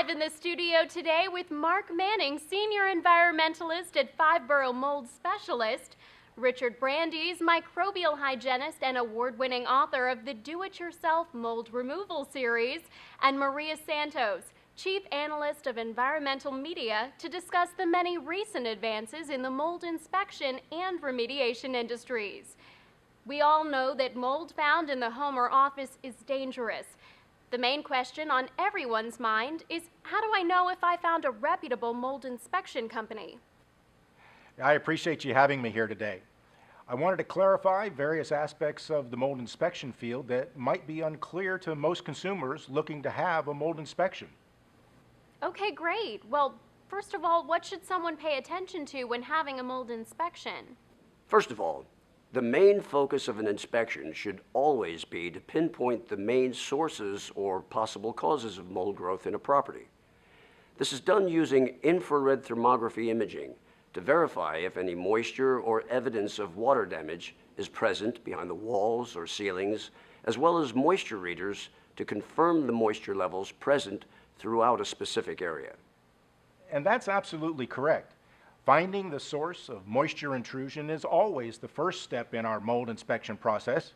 live in the studio today with Mark Manning, Senior Environmentalist at Five Borough Mold Specialist, Richard Brandeis, Microbial Hygienist and award-winning author of the Do-It-Yourself Mold Removal Series, and Maria Santos, Chief Analyst of Environmental Media, to discuss the many recent advances in the mold inspection and remediation industries. We all know that mold found in the home or office is dangerous. The main question on everyone's mind is, how do I know if I found a reputable mold inspection company? I appreciate you having me here today. I wanted to clarify various aspects of the mold inspection field that might be unclear to most consumers looking to have a mold inspection. Okay, great. Well, first of all, what should someone pay attention to when having a mold inspection? First of all, the main focus of an inspection should always be to pinpoint the main sources or possible causes of mold growth in a property. This is done using infrared thermography imaging to verify if any moisture or evidence of water damage is present behind the walls or ceilings, as well as moisture readers to confirm the moisture levels present throughout a specific area. And that's absolutely correct. Finding the source of moisture intrusion is always the first step in our mold inspection process.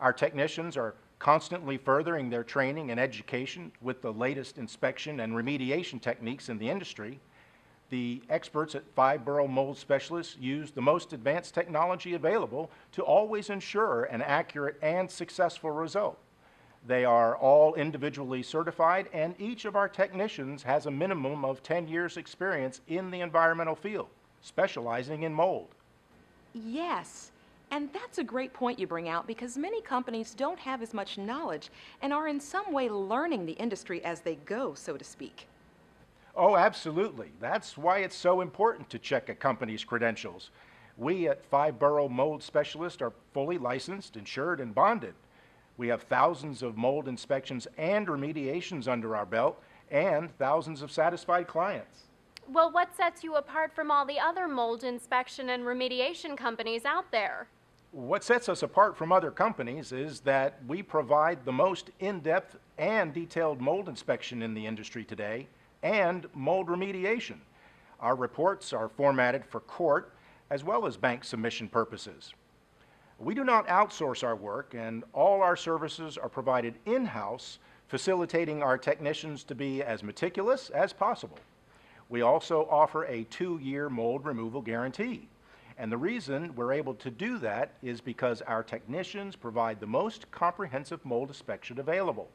Our technicians are constantly furthering their training and education with the latest inspection and remediation techniques in the industry. The experts at Five Borough Mold Specialists use the most advanced technology available to always ensure an accurate and successful result. They are all individually certified, and each of our technicians has a minimum of 10 years experience in the environmental field, specializing in mold. Yes, and that's a great point you bring out, because many companies don't have as much knowledge and are in some way learning the industry as they go, so to speak. Oh, absolutely. That's why it's so important to check a company's credentials. We at Five Borough Mold Specialists are fully licensed, insured, and bonded. We have thousands of mold inspections and remediations under our belt, and thousands of satisfied clients. Well, what sets you apart from all the other mold inspection and remediation companies out there? What sets us apart from other companies is that we provide the most in-depth and detailed mold inspection in the industry today, and mold remediation. Our reports are formatted for court as well as bank submission purposes. We do not outsource our work, and all our services are provided in-house, facilitating our technicians to be as meticulous as possible. We also offer a 2-year mold removal guarantee. And the reason we're able to do that is because our technicians provide the most comprehensive mold inspection available.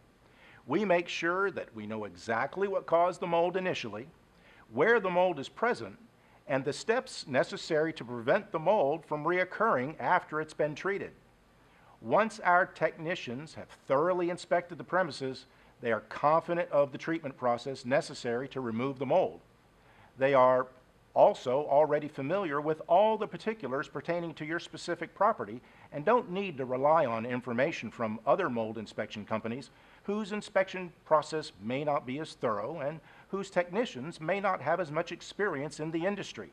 We make sure that we know exactly what caused the mold initially, where the mold is present, and the steps necessary to prevent the mold from reoccurring after it's been treated. Once our technicians have thoroughly inspected the premises, they are confident of the treatment process necessary to remove the mold. They are also already familiar with all the particulars pertaining to your specific property and don't need to rely on information from other mold inspection companies whose inspection process may not be as thorough and whose technicians may not have as much experience in the industry.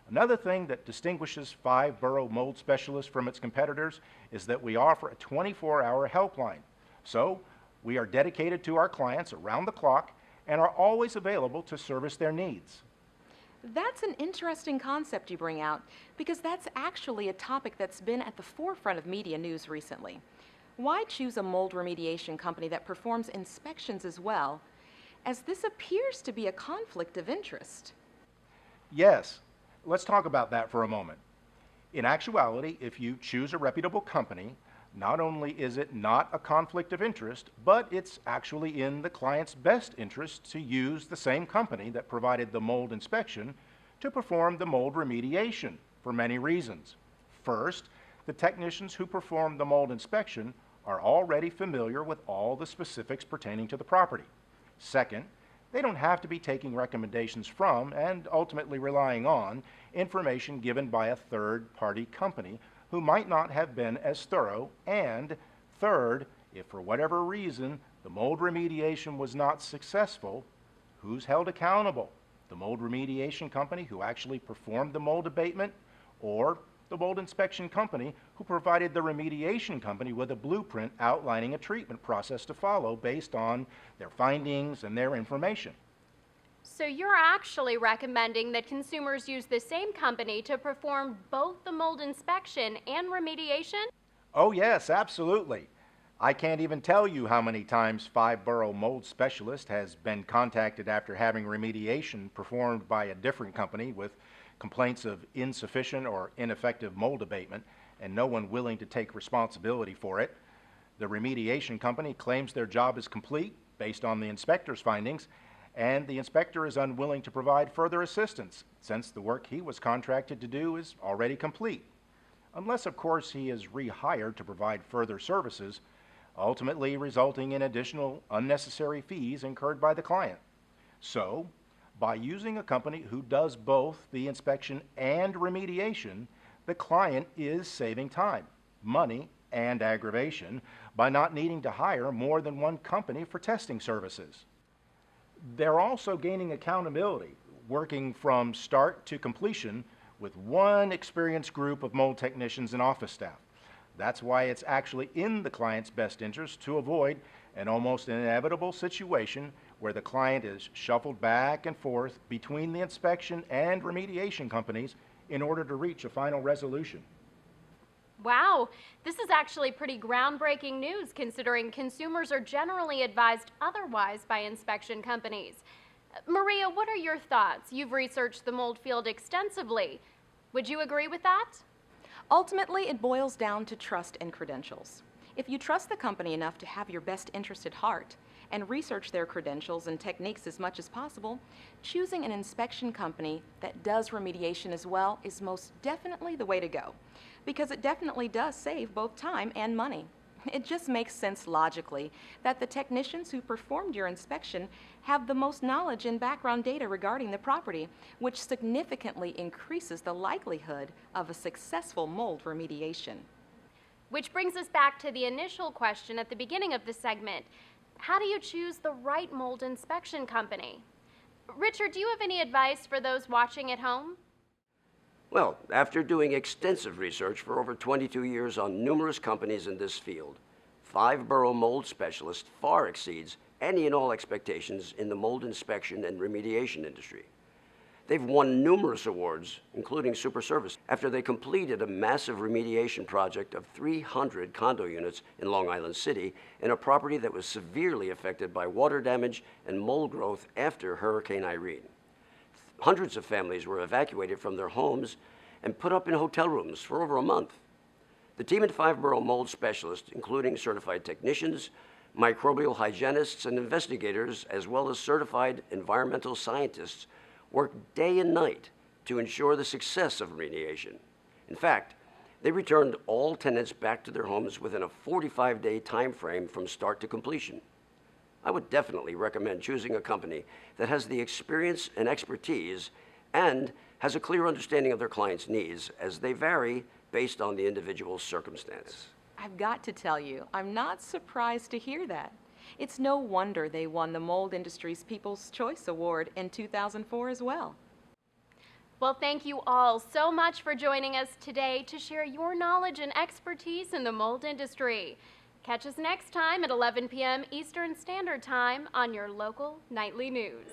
Another thing that distinguishes Five Borough Mold Specialists from its competitors is that we offer a 24-hour helpline. So we are dedicated to our clients around the clock and are always available to service their needs. That's an interesting concept you bring out, because that's actually a topic that's been at the forefront of media news recently. Why choose a mold remediation company that performs inspections as well, as this appears to be a conflict of interest? Yes, let's talk about that for a moment. In actuality, if you choose a reputable company, not only is it not a conflict of interest, but it's actually in the client's best interest to use the same company that provided the mold inspection to perform the mold remediation for many reasons. First, the technicians who perform the mold inspection are already familiar with all the specifics pertaining to the property. Second, they don't have to be taking recommendations from and ultimately relying on information given by a third-party company who might not have been as thorough. And third, if for whatever reason the mold remediation was not successful, who's held accountable? The mold remediation company who actually performed the mold abatement, or the mold inspection company who provided the remediation company with a blueprint outlining a treatment process to follow based on their findings and their information? So you're actually recommending that consumers use the same company to perform both the mold inspection and remediation? Oh yes, absolutely. I can't even tell you how many times Five Borough Mold Specialist has been contacted after having remediation performed by a different company with complaints of insufficient or ineffective mold abatement and no one willing to take responsibility for it. The remediation company claims their job is complete based on the inspector's findings, and the inspector is unwilling to provide further assistance since the work he was contracted to do is already complete. Unless, of course, he is rehired to provide further services, ultimately resulting in additional unnecessary fees incurred by the client. So, by using a company who does both the inspection and remediation, the client is saving time, money, and aggravation by not needing to hire more than one company for testing services. They're also gaining accountability, working from start to completion with one experienced group of mold technicians and office staff. That's why it's actually in the client's best interest to avoid an almost inevitable situation where the client is shuffled back and forth between the inspection and remediation companies in order to reach a final resolution. Wow, this is actually pretty groundbreaking news considering consumers are generally advised otherwise by inspection companies. Maria, what are your thoughts? You've researched the mold field extensively. Would you agree with that? Ultimately, it boils down to trust and credentials. If you trust the company enough to have your best interest at heart and research their credentials and techniques as much as possible, choosing an inspection company that does remediation as well is most definitely the way to go, because it definitely does save both time and money. It just makes sense logically that the technicians who performed your inspection have the most knowledge and background data regarding the property, which significantly increases the likelihood of a successful mold remediation. Which brings us back to the initial question at the beginning of the segment. How do you choose the right mold inspection company? Richard, do you have any advice for those watching at home? Well, after doing extensive research for over 22 years on numerous companies in this field, Five Borough Mold Specialist far exceeds any and all expectations in the mold inspection and remediation industry. They've won numerous awards, including Super Service, after they completed a massive remediation project of 300 condo units in Long Island City in a property that was severely affected by water damage and mold growth after Hurricane Irene. Hundreds of families were evacuated from their homes and put up in hotel rooms for over a month. The team at Five Borough Mold Specialist, including certified technicians, microbial hygienists, and investigators, as well as certified environmental scientists, worked day and night to ensure the success of remediation. In fact, they returned all tenants back to their homes within a 45-day time frame from start to completion. I would definitely recommend choosing a company that has the experience and expertise and has a clear understanding of their clients' needs, as they vary based on the individual circumstance. I've got to tell you, I'm not surprised to hear that. It's no wonder they won the mold industry's People's Choice Award in 2004 as well. Well, thank you all so much for joining us today to share your knowledge and expertise in the mold industry. Catch us next time at 11 p.m. Eastern Standard Time on your local nightly news.